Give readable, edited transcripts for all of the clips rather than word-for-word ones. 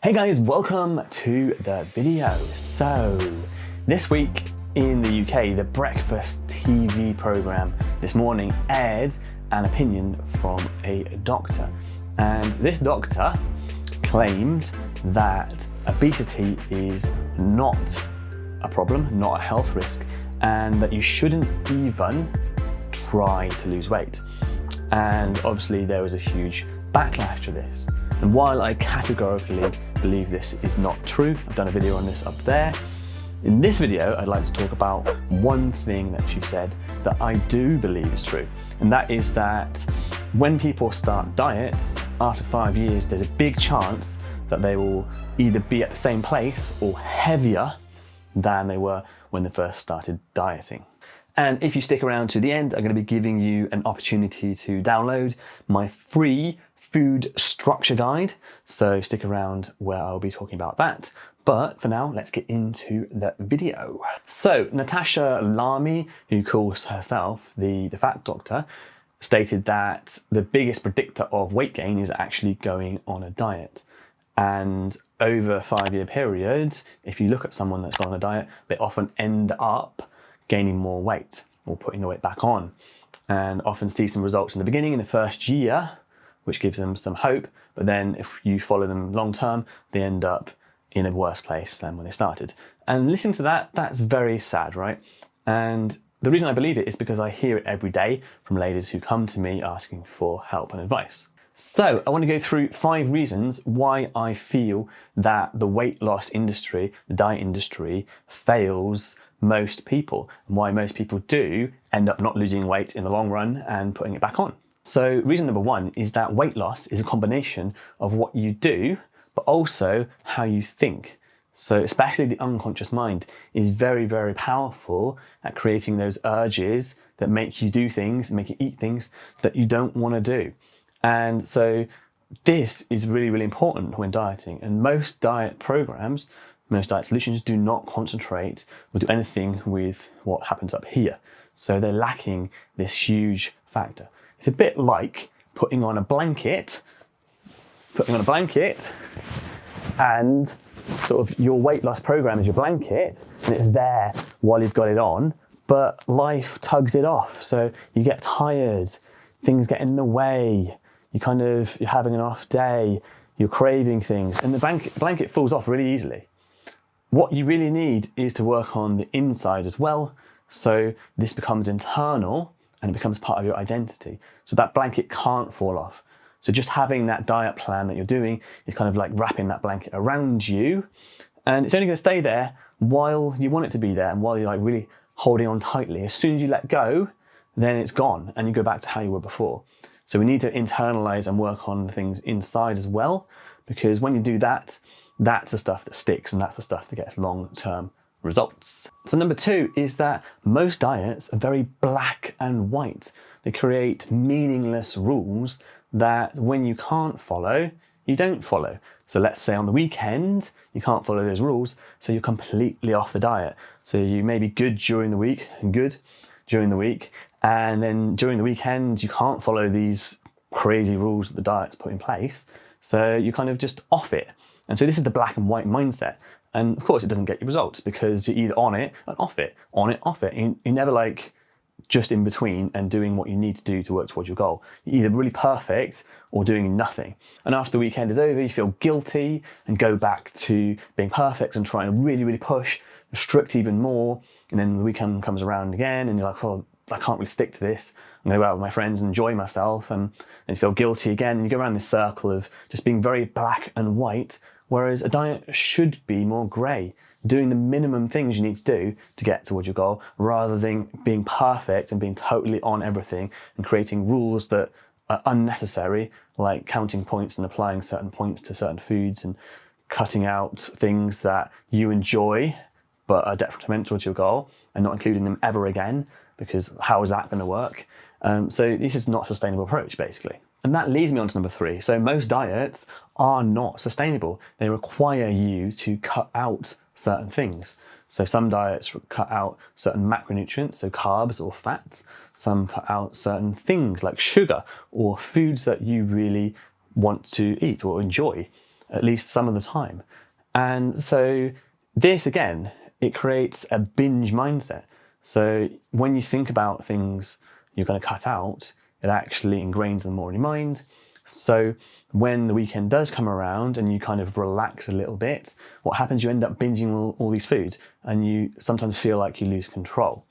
Hey guys, welcome to the video. So, this week in the UK, the breakfast TV programme This Morning aired an opinion from a doctor. And this doctor claimed that obesity is not a problem, not a health risk, and that you shouldn't even try to lose weight. And obviously there was a huge backlash to this. And while I categorically believe this is not true, I've done a video on this up there. In this video, I'd like to talk about one thing that she said that I do believe is true. And that is that when people start diets, after 5 years, there's a big chance that they will either be at the same place or heavier than they were when they first started dieting. And if you stick around to the end, I'm going to be giving you an opportunity to download my free food structure guide. So stick around where I'll be talking about that. But for now, let's get into the video. So Natasha Larme, who calls herself the fat doctor, stated that the biggest predictor of weight gain is actually going on a diet. And over a 5-year period, if you look at someone that's gone on a diet, they often end up gaining more weight or putting the weight back on, and often see some results in the beginning, in the first year, which gives them some hope. But then if you follow them long term, they end up in a worse place than when they started. And listening to that, that's very sad, right? And the reason I believe it is because I hear it every day from ladies who come to me asking for help and advice. So I want to go through 5 reasons why I feel that the weight loss industry, the diet industry, fails most people, and why most people do end up not losing weight in the long run and putting it back on. So reason number 1 is that weight loss is a combination of what you do, but also how you think. So especially the unconscious mind is very, very powerful at creating those urges that make you do things, make you eat things that you don't want to do. And so this is really, really important when dieting. And most diet programs, most diet solutions do not concentrate or do anything with what happens up here. So they're lacking this huge factor. It's a bit like putting on a blanket and sort of your weight loss program is your blanket and it's there while you've got it on, but life tugs it off. So you get tired, things get in the way, you're having an off day, you're craving things, and the blanket falls off really easily. What you really need is to work on the inside as well, so this becomes internal and it becomes part of your identity. So that blanket can't fall off. So just having that diet plan that you're doing is kind of like wrapping that blanket around you, and it's only going to stay there while you want it to be there and while you're like really holding on tightly. As soon as you let go, then it's gone and you go back to how you were before. So we need to internalize and work on the things inside as well, because when you do that, that's the stuff that sticks and that's the stuff that gets long-term results. So number 2 is that most diets are very black and white. They create meaningless rules that when you can't follow, you don't follow. So let's say on the weekend, you can't follow those rules, so you're completely off the diet. So you may be good during the week and good during the week, and then during the weekend, you can't follow these crazy rules that the diet's put in place. So you're kind of just off it. And so this is the black and white mindset. And of course it doesn't get you results because you're either on it and off it, on it, off it. You're never like just in between and doing what you need to do to work towards your goal. You're either really perfect or doing nothing. And after the weekend is over, you feel guilty and go back to being perfect and trying to really, really push, restrict even more. And then the weekend comes around again and you're like, well, I can't really stick to this. I'm going to go out with my friends and enjoy myself, and you feel guilty again. And you go around this circle of just being very black and white, whereas a diet should be more grey, doing the minimum things you need to do to get towards your goal, rather than being perfect and being totally on everything and creating rules that are unnecessary, like counting points and applying certain points to certain foods and cutting out things that you enjoy but are detrimental to your goal and not including them ever again, because how is that going to work? So this is not a sustainable approach, basically. And that leads me on to number 3. So most diets are not sustainable. They require you to cut out certain things. So some diets cut out certain macronutrients, so carbs or fats. Some cut out certain things like sugar or foods that you really want to eat or enjoy. at least some of the time. And so this, again, it creates a binge mindset. So when you think about things you're going to cut out, it actually ingrains them more in your mind. So when the weekend does come around and you kind of relax a little bit, what happens, you end up binging all these foods, and you sometimes feel like you lose control.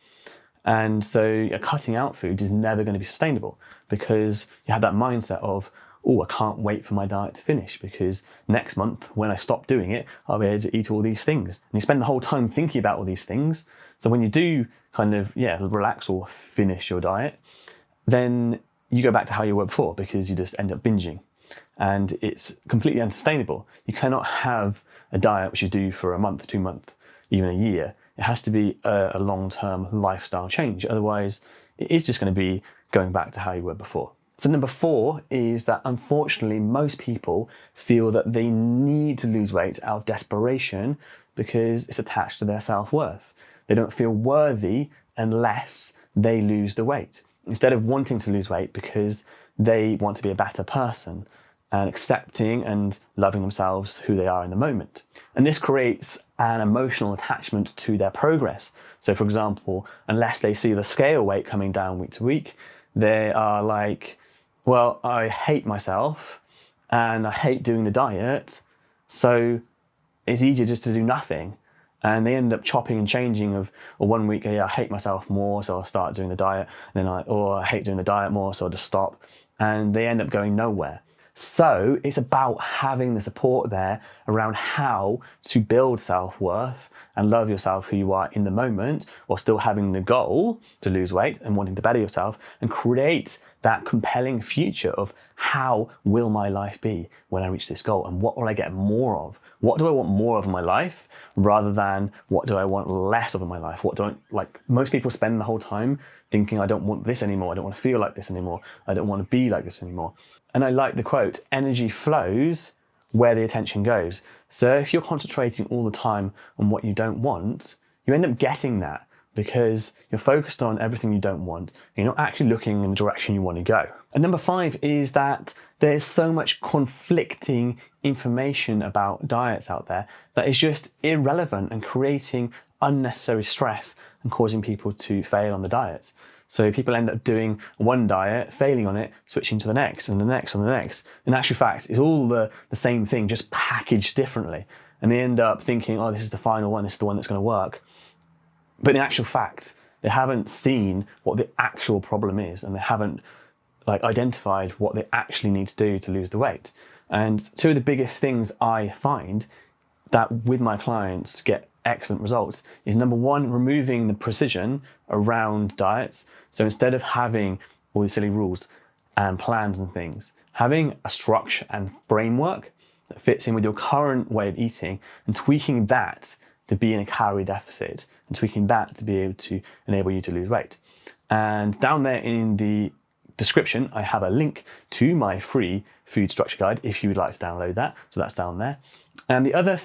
And so cutting out food is never going to be sustainable, because you have that mindset of, oh, I can't wait for my diet to finish, because next month when I stop doing it, I'll be able to eat all these things. And you spend the whole time thinking about all these things. So when you do kind of, relax or finish your diet, then you go back to how you were before, because you just end up binging. And it's completely unsustainable. You cannot have a diet which you do for a month, 2 months, even a year. It has to be a long-term lifestyle change. Otherwise, it is just going to be going back to how you were before. So number 4 is that unfortunately most people feel that they need to lose weight out of desperation because it's attached to their self-worth. They don't feel worthy unless they lose the weight, instead of wanting to lose weight because they want to be a better person and accepting and loving themselves who they are in the moment. And this creates an emotional attachment to their progress. So for example, unless they see the scale weight coming down week to week, they are like, well, I hate myself and I hate doing the diet, so it's easier just to do nothing. And they end up chopping and changing or 1 week, I hate myself more, so I'll start doing the diet. And then I hate doing the diet more, so I'll just stop. And they end up going nowhere. So it's about having the support there around how to build self-worth and love yourself who you are in the moment, while still having the goal to lose weight and wanting to better yourself, and create that compelling future of how will my life be when I reach this goal, and what will I get more of? What do I want more of in my life, rather than what do I want less of in my life? Most people spend the whole time thinking, I don't want this anymore. I don't want to feel like this anymore. I don't want to be like this anymore. And I like the quote, energy flows where the attention goes. So if you're concentrating all the time on what you don't want, you end up getting that, because you're focused on everything you don't want. You're not actually looking in the direction you want to go. And number 5 is that there's so much conflicting information about diets out there that is just irrelevant and creating unnecessary stress and causing people to fail on the diet. So people end up doing one diet, failing on it, switching to the next and the next and the next. In actual fact, it's all the same thing, just packaged differently. And they end up thinking, oh, this is the final one, this is the one that's going to work. But in actual fact, they haven't seen what the actual problem is, and they haven't identified what they actually need to do to lose the weight. And 2 of the biggest things I find that with my clients get excellent results is, number 1, removing the precision around diets. So instead of having all these silly rules and plans and things, having a structure and framework that fits in with your current way of eating, and tweaking that to be in a calorie deficit, and tweaking that to be able to enable you to lose weight. And down there in the description, I have a link to my free food structure guide if you would like to download that. So that's down there. And the other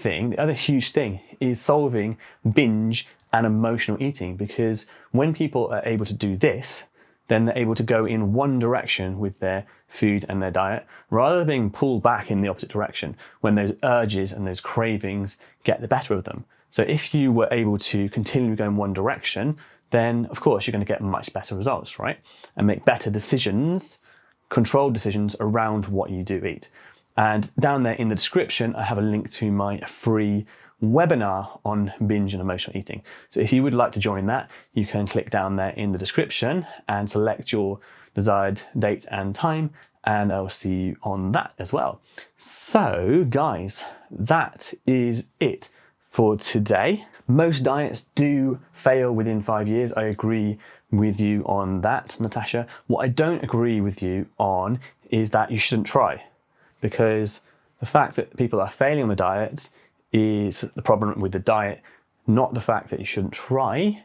huge thing is solving binge and emotional eating, because when people are able to do this, then they're able to go in one direction with their food and their diet, rather than being pulled back in the opposite direction when those urges and those cravings get the better of them. So if you were able to continually go in one direction, then of course you're going to get much better results, right? And make better decisions, controlled decisions around what you do eat. And down there in the description, I have a link to my free webinar on binge and emotional eating. So if you would like to join that, you can click down there in the description and select your desired date and time, and I'll see you on that as well. So guys, that is it for today. Most diets do fail within 5 years. I agree with you on that, Natasha. What I don't agree with you on is that you shouldn't try, because the fact that people are failing on the diets is the problem with the diet, not the fact that you shouldn't try.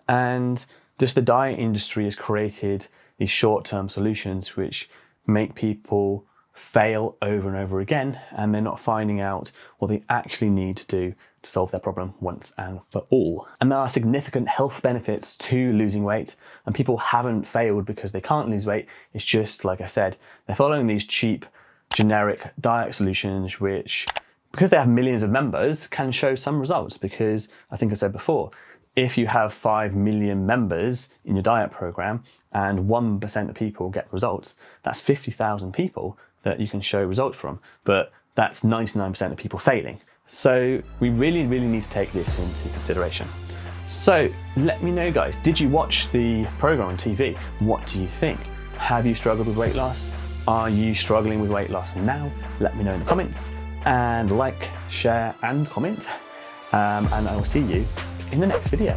And just the diet industry has created these short-term solutions which make people fail over and over again, and they're not finding out what they actually need to do to solve their problem once and for all. And there are significant health benefits to losing weight, and people haven't failed because they can't lose weight. It's just, like I said, they're following these cheap generic diet solutions which, because they have millions of members, can show some results. Because I think I said before, if you have 5 million members in your diet program and 1% of people get results, that's 50,000 people that you can show results from. But that's 99% of people failing. So we really need to take this into consideration. So let me know, guys, did you watch the program on TV? What do you think? Have you struggled with weight loss? Are you struggling with weight loss now? Let me know in the comments, and like, share and comment. And I will see you in the next video.